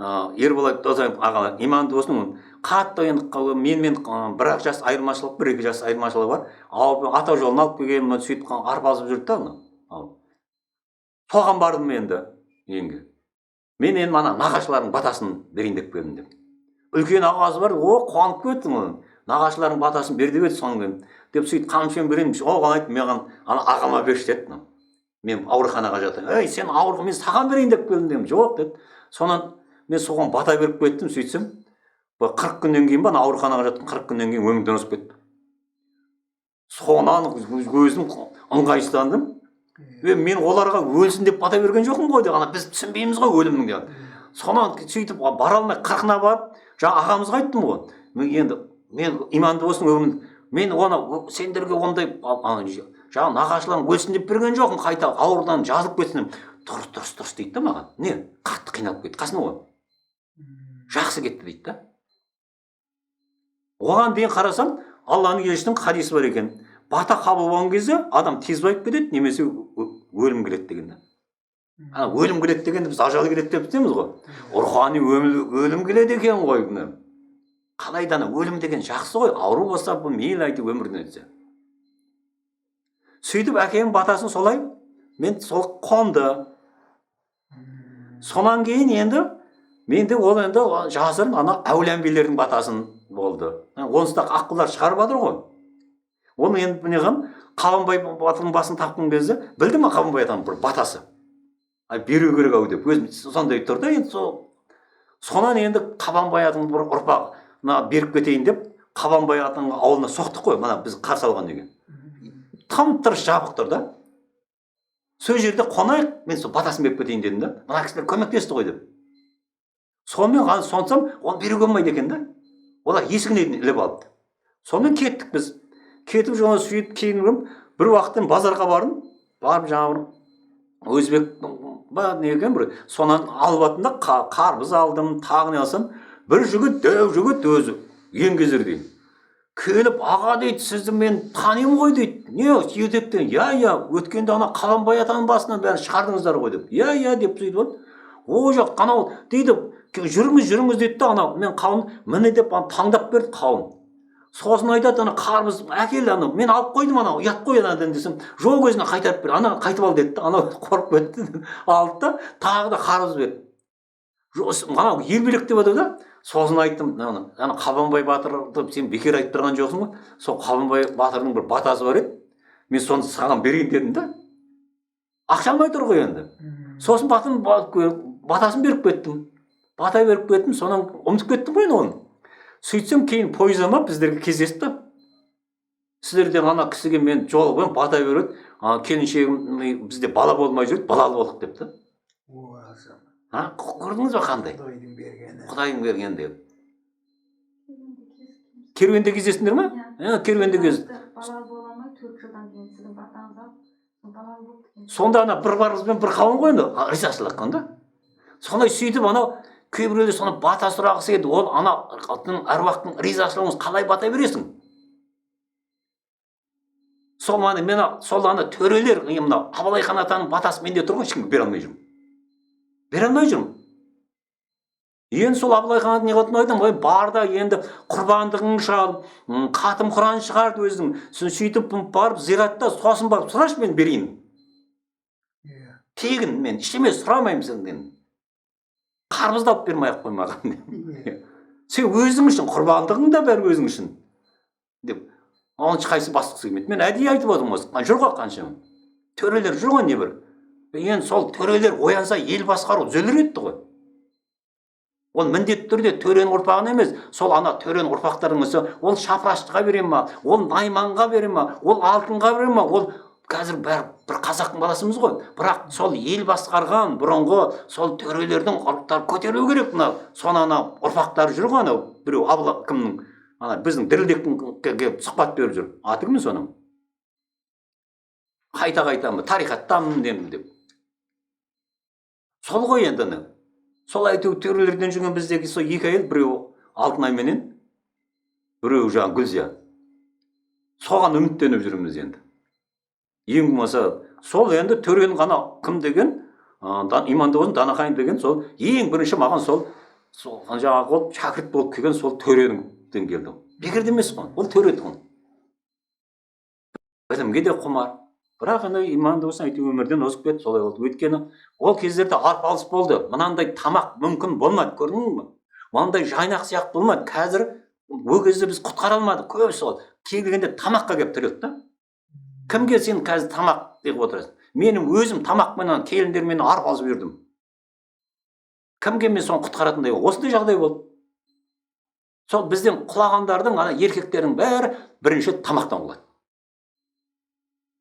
Ерболат ағалар, иманды осының қатты енді менімен бір-ақ жас айырмашылық, бір-екі жас айырмашылығы бар. Ата жолын алып келген, сөйтіп арпалысып жүрді да. Соған бардым енді үйге. Мен енді нағашылардың батасын берейін деп келдім деп. Үлкен ағасы бар, қуанып кеттім. Нағашылардың батасын бер деп еді соны деп сөйтіп қамшымен берейін. Оған айттым, маған ағама берші деді. Мен ауруханаға жатырмын. Ей, сен ауырға, мен саған берейін деп келдім дедім. Жоқ деді. Сонан мен соған бата беріп кеттім, сөйтсем, 40 күннен кейін ауруханаға жаттым, 40 күннен кейін өмірден өсіп кетті. Сонан өзім ыңғайсыздандым. Мен оларға өлсін деп бата берген жоқпын ғой деп, біз түсінбейміз ғой өлімнің деп. Сонан сөйтіп бара алмай 40-на барып, жаңа ағамызға айттым ғой. Мен иманды болсын өмірін, мен оны сендерге ондай жаңа нағашыларың өлсін деп берген жоқпын, қайта ауырдан жазылып кетсін. Дұрыс дейді да маған. Не? Қатты қиналып кетті. Қасына ғой. Жақсы кетті дейді да. Оған дейін қарасам, Алланың елшісінің хадисі бар екен. Бата қабыл болған кезде адам тез байып кетеді, немесе өлім келеді деген. Өлім келеді дегенде біз ажал келеді деп түсінеміз ғой. Рухани өлім келеді екен ғой. Қалайда өлім деген жақсы ғой. Ауру болса, бұл мейлі айтып өмірден өтсе. Сөйтіп әкем батасын солай, мен сол қонды. Сонан кейін енді менде ол енді жасырын әулие-әмбиелердің батасын болды. Онсыз да аққулар шығарып жатыр ғой. Оны енді неғам Қабанбай батырдың басын тапқан кезде білді ме Қабанбай атаның бір батасы? Беру керек ау деп өзім сондай тұр да енді сонан енді Қабанбай атаның бір ұрпағына беріп кетейін деп Қабанбай атаның ауылына соқтық қой, мына біз қарсы алған деген. Тым-тырыс жабық тұр да. Сол жерде қонайық, мен сол батасын беріп кетейін дедім да. Мына кісілер көмектесті ғой деп. Сонымен сонсам, оны беруге болмайды екен да. Олар есігіне іліп алыпты. Сонымен кеттік біз. Кетіп жаңа сөйтіп кейін бір уақыттан базарға бардым. Барып жаңағы өзбек не екен бір сонан алып атында қарбыз алдым, тағы не алсам, бір жігіт, дәу жігіт өзі еңгезер дейді. Келіп, аға дейді, сізді мен танимын ғой дейді. Не деп деген? Я, өткенде Қабанбай атаның басынан бәрін шығардыңыздар ғой деп. Я деп сөйтіп. О жоқ, анау дейді, жүріңіз дейді да, мен қауын міне деп таңдап берді қауын. Сосын айтады, қарбыз әкел, мен алып қойдым, ұят қой десем, жоқ өзіне қайтарып бер, қайтып ал деді да, қорқып кетті. Алды да, тағы да қарбыз берді. Ел билік деп отыр да. Сосын айттым, Қабанбай батырды сен бекер айтып тұрған жоқсың ғой. Сол Қабанбай батырдың бір батасы бар еді. Мен соны саған берейін дедім да. Ақша алмай тұр ғой енді. Сосын батасын беріп кеттім. Бата беріп кеттім, сонан ұмытып кеттім ғой оны. Сөйтсем кейін пойызда біздерге кездесті. Сіздерден кісіге мен жолығып бата береді. Келіншегім бізде бала болмай жүрді, балалы болдық депті. Көрдіңіз ба қандай? Құдайдың бергені деп. Керуенде кездестіңдер ме? Керуенде кездесті. Балалы бола алмай 4 жылдан кейін сіздің батаңыз алып балалы болды. Сонда бір барымызбен бір қауын ғой енді ризашылық қанда. Сондай сөйтіп кейбіреулер соны бата сұрағысы келді. Ол ана әруақтың ризашылығын қалай бата бересің? Сол ана төрелер, мына Абылай хан атаның батасы менде тұр ғой, ешкімге бере алмай жүрмін. Бере алмай жүрмін. Енді сол Абылай хан не қылатын ойдым, ой барда енді құрбандығың шал, қатым құран шығарды өзің, сөйтіп барып зиратта сосын барып сұрашы мен берейін. Тегін мен ештеме сұрамаймын сенден. Қарбыз да алып бермей ақ қой маған. Сен өзің үшін құрбандығың да бәрі өзің үшін деп. Оның ешқайсы басқысы келмейді. Мен әдейі айтып отырмын осы. Жүр ғой қаншама. Төрелер жүр ғой небір. Енді сол төрелер оянса ел басқару түзелер еді ғой. Ол міндетті түрде төренің ұрпағын емес, сол ана төренің ұрпақтарының өзі, ол шапыраштыға бере ма, ол найманға бере ма, ол алтынға бере ма, ол қазір бір қазақтың баласымыз ғой. Бірақ сол ел басқарған бұрынғы сол төрелердің ұрпақтары көтерілу керек. Мына соны ана ұрпақтары жүр ғой, анау біреу Абылай кімнің ана біздің дірілдектің келіп сұхбат беріп жүр. Аты кім соның? Қайта-қайта тарихаттамын деп. Сол ғой енді. Сол әйтеу төрелерден жүрген біздегі сол екі әйел, біреу Алтынайменен, біреу жаңа Гүлзия. Соған үміттеніп жүрміз енді. Ең болмаса сол енді төренің ғана кім деген, Имандығын Данахайын деген сол ең бірінші маған сол жаңағы шәкірт болып келген сол төренің келді. Бекер емес қой, ол төреді ғой. Білімге де құмар. Бірақ енді имандығын әйтеу өмірден озып кетті, солай болды. Өйткені ол кездерде арпалыс болды. Мынандай тамақ мүмкін болмады, көрдіңіз бе? Мынандай жайнақ сияқты болмады. Қазір ол кезде біз құтқара алмадық. Көбісі сол келгенде тамаққа келіп тірелді да. Кімге сен қазір тамақ деп отырасың? Менің өзім тамақпенен келіндермен арпалысып жүрдім. Кімге мен соны құтқаратындай осындай жағдай болды. Сол бізден құлағандардың ана еркектердің бәрі бірінші тамақтан құлады.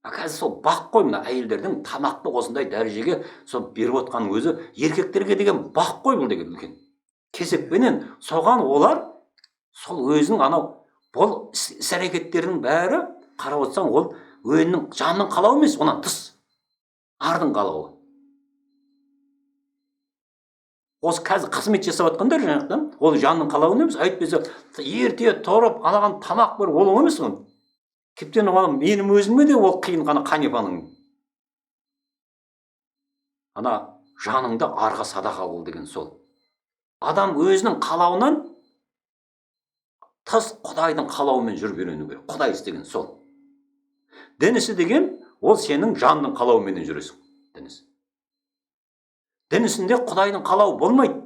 Қазір сол бақ қой, мына әйелдердің тамақты осындай дәрежеге сол беріп отқан өзі еркектерге деген бақ қой бұл деген үлкен. Кесекпенен соған олар сол өзінің анау бұл іс-әрекеттерінің бәрі қарап отырсаң ол өзінің жанның қалауы емес, онан тыс ардың қалауы. Осы қазір қызмет жасап жатқандар жаңақтан, ол жанның қалауы емес, әйтпесе ерте тұрып анаған тамақ беріп ол емес ғой. Тіптен менің өзіме де ол қиын ғана Қанипаның. Ана жаныңды арға садақа қыл деген сол. Адам өзінің қалауынан тыс Құдайдың қалауымен жүріп үйрену керек. Құдай істеген сол. Дін ісі деген ол сенің жанның қалауымен жүресің. Дін ісінде Құдайдың қалауы болмайды.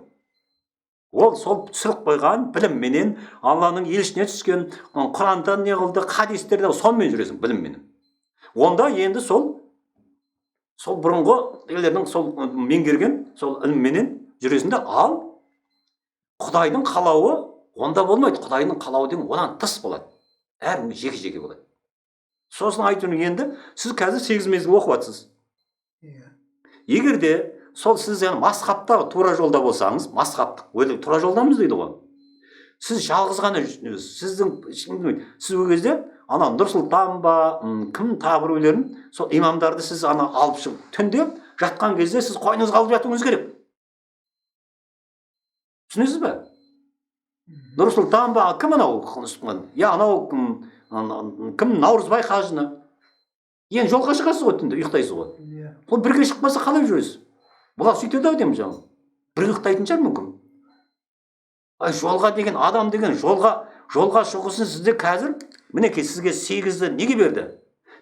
Ол сол түсіріп қойған білімменен, Алланың елшісіне түскен, Құрандан не қылды, хадистерде сонымен жүресің білімменен. Онда енді сол бұрынғы елдердің сол меңгерген сол ілімменен жүресіңде, ал Құдайдың қалауы онда болмайды. Құдайдың қалауы деген одан тыс болады. Әр жеке-жеке болады. Сосын айтуын енді сіз қазір 8 мезгіл оқып жатсыз. Егер де сол сіз масхабтағы тура жолда болсаңыз, масхабтық, тура жолдамыз дейді ғой. Сіз жалғыз ғана сіз ол кезде ана Нұрсұлтан ба, кім тағы біреулерін, сол имамдарды сіз ана алып шығып, түнде жатқан кезде сіз қойныңызға алып жатуыңыз керек. Түсінесіз бе? Нұрсұлтан ба, кім анау? Я анау кім Наурызбай қажыны. Ең жолға шығасыз ғой түнде, ұйықтайсыз ғой. Ол бірге шықпаса қалай жүресіз? Бұлар сөйтеді ау деймін жаңағы. Бір ұйықтайтын шығар мүмкін. Жолға деген адам деген жолға шығусын сізде қазір, мінекей сізге 8-ді неге берді?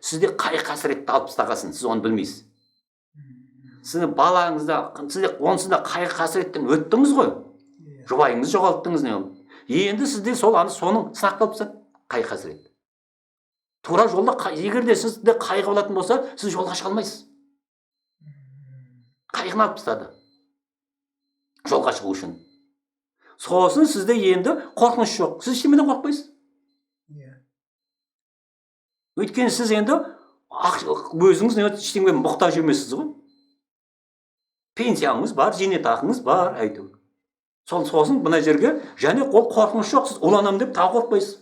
Сізде қай қасіретті алып тастағасын, сіз оны білмейсіз. Сіздің балаңызда, сізде онсызда қай қасіреттен өттіңіз ғой. Жұбайыңызды жоғалттыңыз не? Енді сізде сол соның сынақталып тастады. Қай қасірет? Тура жолда егер де сізде қайғы болатын болса, сіз жолға шыға алмайсыз. Қайғыны алып тастады. Жолға шығу үшін. Сосын сізде енді қорқыныш жоқ. Сіз ештеңеден қорықпайсыз. Өйткені сіз енді өзіңіз ештеңеге мұқтаж емессіз ғой. Пенсияңыз бар, зейнетақыңыз бар, әйтеуір. Сосын мына жерге және ол қорқыныш жоқ. Сіз уланам деп тағы қорықпайсыз.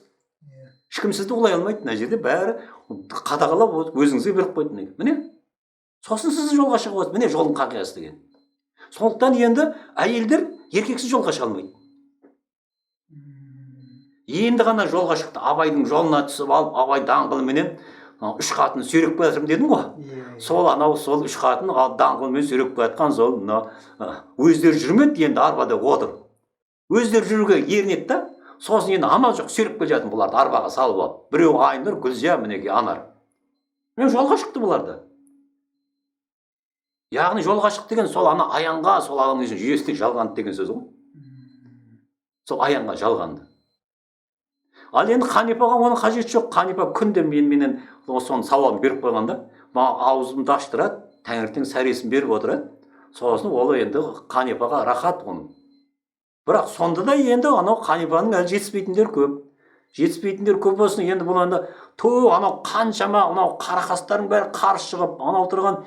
Ешкім сізді улай алмайды. Мына жерде бәрі қадағалап өзіңізге беріп қойды. Міне. Сосын сіз жолға шығып отырсыз. Міне жолдың қағидасы деген. Сондықтан енді әйелдер еркексіз жолға шыға алмайды. Енді ғана жолға шықты, Абайдың жолына түсіп алып, Абай даңғылыменен үш қатын сүйреп келе жатырмын дедім ғой. Сол анау сол үш қатын даңғылмен сүйреп келе жатқан сол өздері жүрмеді, енді арбада отыр. Өздері жүруге ерінеді да, сосын енді амал жоқ сүйреп келе жатыр бұларды арбаға салып алып. Біреу Айнұр, Гүлзия, мінекей Анар. Мен жолға шықты бұларды. Яғни жолға шықты деген сол ана аянға, сол алаң үшін жүйесіне жалғанды деген сөз ғой. Сол аянға жалғанды. Ал енді Қанипаға оның қажеті жоқ. Қанипа күнде менен соның сауалын беріп қойғанда, маған аузымды аштырады, таңертең сәресін беріп отырады. Сосын ол енді Қанипаға рахат оның. Бірақ сонда да енді анау Қанипаның әлі жетіспейтіндер көп. Жетіспейтіндер көп болсын, енді бұл енді анау қаншама анау қарақастардың бәрі қарсы шығып, анау тұрған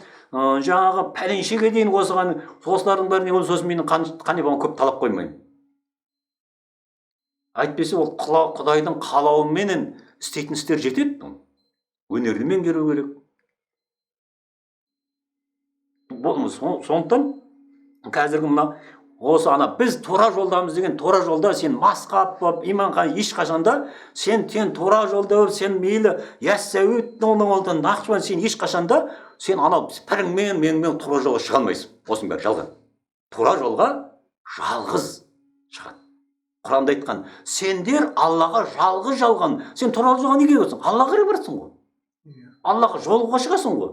жаңағы пәленшеге дейін осыған, осылардың бәріне сосын менің Қанипаға көп талап қоймаймын. Әйтпесе ол Құдайдың қалауыменен істейтін істер жетеді. Өнерді меңгеру керек. Сондықтан қазіргі мына осы ана біз тура жолдамыз деген тура жолда сен масқап болып иманға ешқашанда сен тура жолда сен мейлі яссауит оның нақшбан сен ешқашанда сен анау піріңмен менімен тура жолға шыға алмайсың. Осының бәрі жалған. Тура жолға жалғыз шығады. Құранда айтқан, сендер Аллаға жалғыз жалған. Сен тура жолға неге келесің? Аллаға қарай барасың ғой. Аллаға жолға шығасың ғой.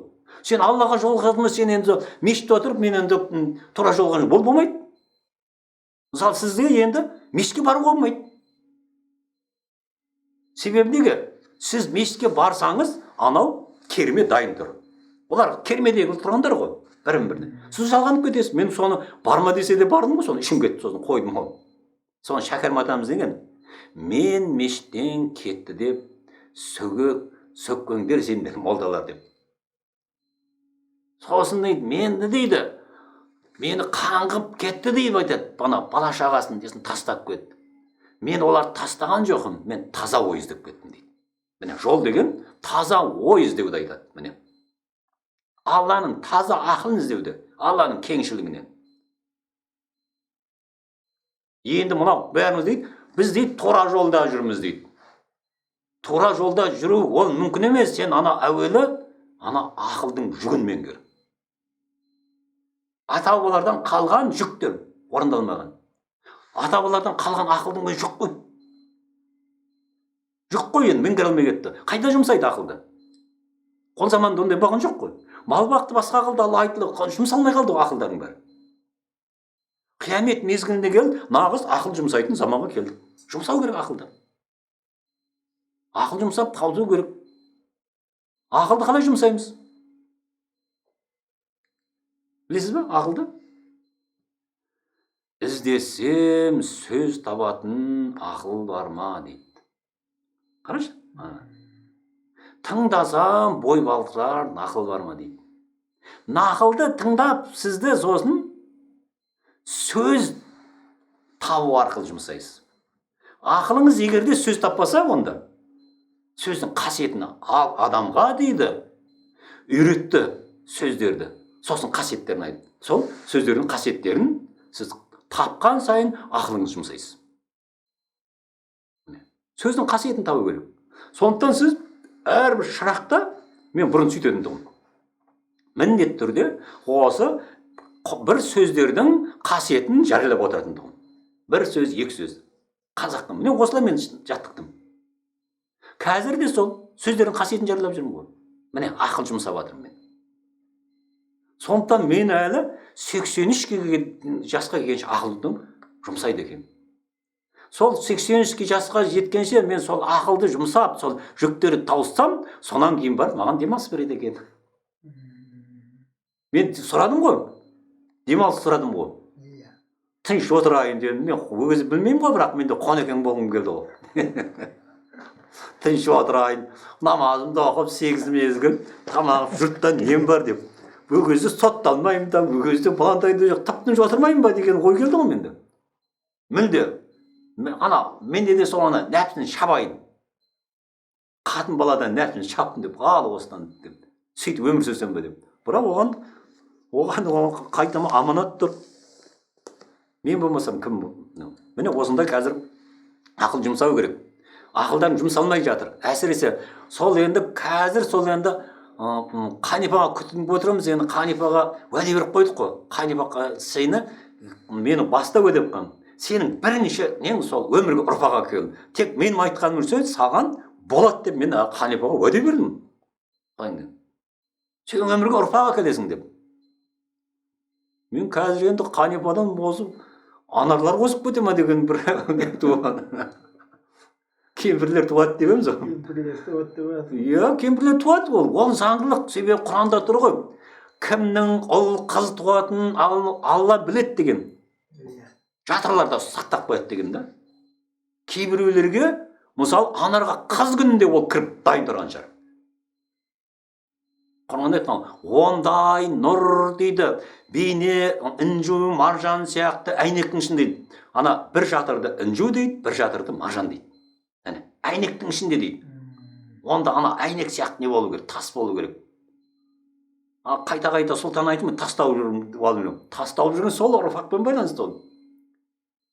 Сен Аллаға жолға шығасың, сен енді мешітте отырып, мен енді тура жолға бұл болмайды. Мысалы, сізге енді мешітке баруға болмайды. Себебі неге? Сіз мешітке барсаңыз, анау керме дайын тұр. Олар кермедегі тұрғандар ғой, бірін-біріне. Сіз жалғанып кетесіз. Мен соны барма десе де бардым ғой, соны ішім кетті, сосын қойдым ғой. Соны Шәкәрім атамыз деген, мен мешіттен кетті деп, сөккеңдер сендер молдалар деп. Сосын дейді, мені қаңғып кетті деп айтады, бала шағасын десін тастап кетті. Мен оларды тастаған жоқым, мен таза ой іздеп кеттім дейді. Міне жол деген таза ой іздеуді айтады. Міне Алланың таза ақылын іздеуді, Алланың кеңшілігінен. Енді мынау бәріміз дейді, біз дейді тура жолда жүрміз дейді. Тура жолда жүру ол мүмкін емес. Сен әуелі ақылдың жүгін меңгер. Ата-бабалардан қалған жүктер орындалмаған. Ата-бабалардан қалған ақылдың жүк қой. Жүк қой енді меңгере алмай кетті. Қайда жұмсайды ақылды? Ол заманда ондай болған жоқ қой. Мал бақты басқа қылды, Алла айтылы, жұмсалмай қалды ақылдардың бәрі. Қиямет мезгілінде келді, нағыз ақыл жұмсайтын заманға келді. Жұмсау керек ақылды. Ақыл жұмсап таузу керек. Ақылды қалай жұмсаймыз? Білесіз бе ақылды? Іздесем сөз табатын ақыл бар ма дейді. Қарашы. Тыңдасам бой балтырар нақыл бар ма дейді. Нақылды тыңдап сізді сосын сөз табу арқылы жұмсайсыз. Ақылыңыз егерде сөз таппаса, онда сөздің қасиетін ал адамға дейді, үйретті сөздерді, сосын қасиеттерін айтты. Сол сөздердің қасиеттерін сіз тапқан сайын ақылыңыз жұмсайсыз. Сөздің қасиетін табу керек. Сондықтан сіз әрбір шырақта мен бұрын сөйтетін тұғым. Міндетті түрде осы бір сөздердің қасиетін жариялап отыратын тұғым. Бір сөз, екі сөз. Қазақтың. Міне осылай мен жаттықтым. Қазір де сол сөздердің қасиетін жариялап жүрмін ғой. Міне ақыл жұмсап жатырмын мен. Сондықтан мен әлі 83 жасқа келгенше ақылдың жұмсайды екен. Сол 83 жасқа жеткенше мен сол ақылды жұмсап, сол жүктерді тауыссам, сонан кейін барып маған демалыс береді екен. Мен сұрадым ғой. Демалыс сұрадым ғой. Тыныш отырайын дедім. Мен өзі білмеймін ғой, бірақ менде қонекең болғым келді ғой. Тыныш отырайын, намазымды оқып 8 мезгіл тамақ жұрттан нем бар деп. Өгізді сотталмаймын да, өгізді балантайды жоқ, тып-тыныш отырмаймын ба деген ой келді ғой менде. Мүлде. Менде де сол нәпсін шабайын. Қатын баладан нәпсін шаптым деп, ал осыдан деп. Сөйтіп өмір сүрсем бе деп. Бірақ оған қайтама аманат тұр. мен болмасам кім? Міне осындай қазір ақыл жұмсау керек. Ақылдан жұмсалмай жатыр. Әсіресе сол енді қазір сол енді Қанипаға күтініп отырмыз. Енді Қанипаға уәде беріп қойдық қой. Қанипаға сені мені баста уәде еткен. Сенің бірнеше нең сол өмірге ұрпақ әкел. Тек менің айтқаным сөз саған болады деп мен Қанипаға уәде бердім. Сен өмірге ұрпақ әкелесің деп. Мен қазір енді Қанипадан бозып анарлар қосып кете ма деген бір кемпірлер туады деп едім. Кемпірлер туады деп. Иә, кемпірлер туады ол. Ол заңдылық. Себебі Құранда тұр ғой. Кімнің ұл қыз туатынын Алла біледі деген. Жатырларда сақтап қояды деген да. Кейбіреулерге, мысалы, анарға қыз күнінде ол кіріп дайын тұрған шығар. Құранда айтқан, ондай нұр дейді, бейне, інжу, маржан сияқты әйнектің ішінде дейді. Ана бір жатырды інжу дейді, бір жатырды маржан дейді. Әйнектің ішінде дейді. Онда ана әйнек сияқты не болу керек, тас болу керек. Қайта-қайта сұлтан айтып, мен тастау жүрмін. Тастау жүрген сол ұрпақпен байланысты ол.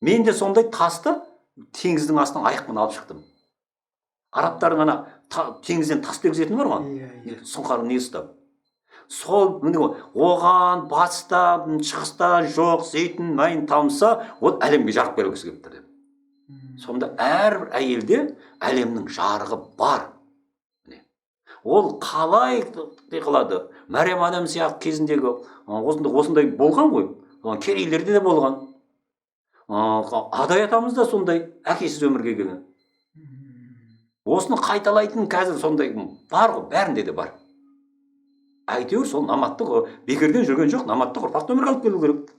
Мен де сондай тасты теңіздің астынан аяқпен алып шықтым. Арабтардың ана теңізден тас тегізетін бар ғой? Сұңқар не ұстап. Сол оған батыста, шығыста жоқ зейтін майын тамса, ол әлемге жарық бергісі келіп тұр деп. Сонда әрбір әйелде әлемнің жарығы бар. Ол қалай қылады? Мәрем адам сияқты кезіндегі осындай болған ғой. Керейлерде де болған. Адай атамыз да сондай әкесіз өмірге келген. Осыны қайталайтын қазір сондай бар ғой, бәрінде де бар. Әйтеуір сол наматтық бекерден жүрген жоқ, наматтық ұрпақты өмірге алып келу керек.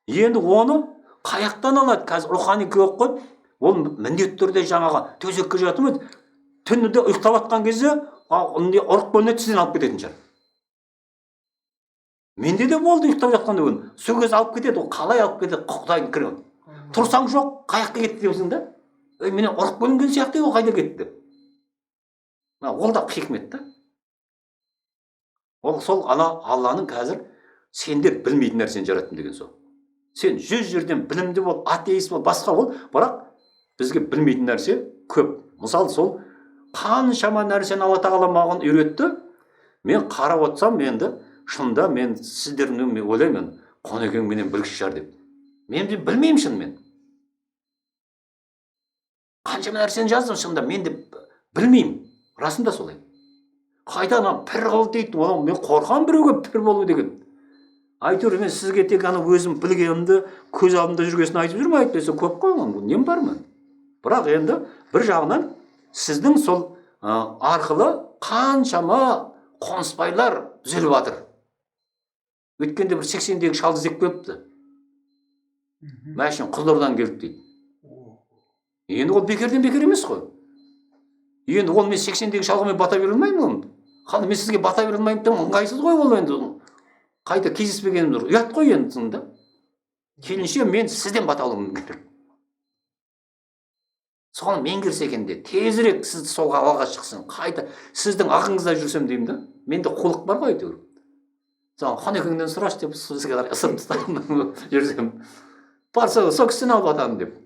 Енді оны қаяқтан алады? Қазір рухани көк қой, ол міндетті түрде жаңаға төсекке жатып еді, түнде ұйықтап жатқан кезде ұрық бөліне тізен алып кететін шығар. Менде де болды ұйықтап жатқанда бүгін. Сөгез алып кетеді, ол қалай алып кетеді? Құдайдың кірген. Тұрсаң жоқ, қаяққа кетті дейсің да? Менен ұрық бөлінген сияқты ол қайда кетті? Ол да хикмет та. Ол сол Алланың қазір сендер білмейтін нәрсені жараттым деген сол. Сен 100 жерден білімді бол, атеист бол, басқа бол, бірақ бізге білмейтін нәрсе көп. Мысалы сол қаншама нәрсені Алла тағала маған үйретті. Мен қарап отырсам, енді шында мен сіздердің мен ойлаймын, Қонекең менен білгіш шығар деп. Мен де білмеймін шынымен. Қаншама нәрсені жаздым шында, мен де білмеймін. Расында солай. Қайта пір қыл дейді, мен қорқам біреуге пір болу деген. Айтыр, мен сізге тек өзім білгенімді көз алдымда жүргесін айтып жүрмін, айтпаса көп қойған, нем бар ма? Бірақ енді бір жағынан сіздің сол арқылы қаншама қонысбайлар түзеліп жатыр. Өткенде бір 80-дегі шалды іздеп келіпті. Мәшін Қызылордадан келді дейді. Енді ол бекерден бекер емес қой. Енді ол мен 80-дегі шалға мен бата бере алмаймын. Мен сізге бата бере алмаймын деп ыңғайсыз ғой ол енді. Қайта кездеспегенімді ұят қой енді сында. Келінше мен сізден бата алуым керек. Соған меңгерсе екен де, тезірек сіз солға алға шықсын. Қайта сіздің ағыңызда жүрсем деймін да. Менде қулық бар ғой әйтеуір. Соған Қонекеңнен сұрашы деп сізге қарай ысырып тастаймын жүрсем. Барса сол кісіден алып атамын деп.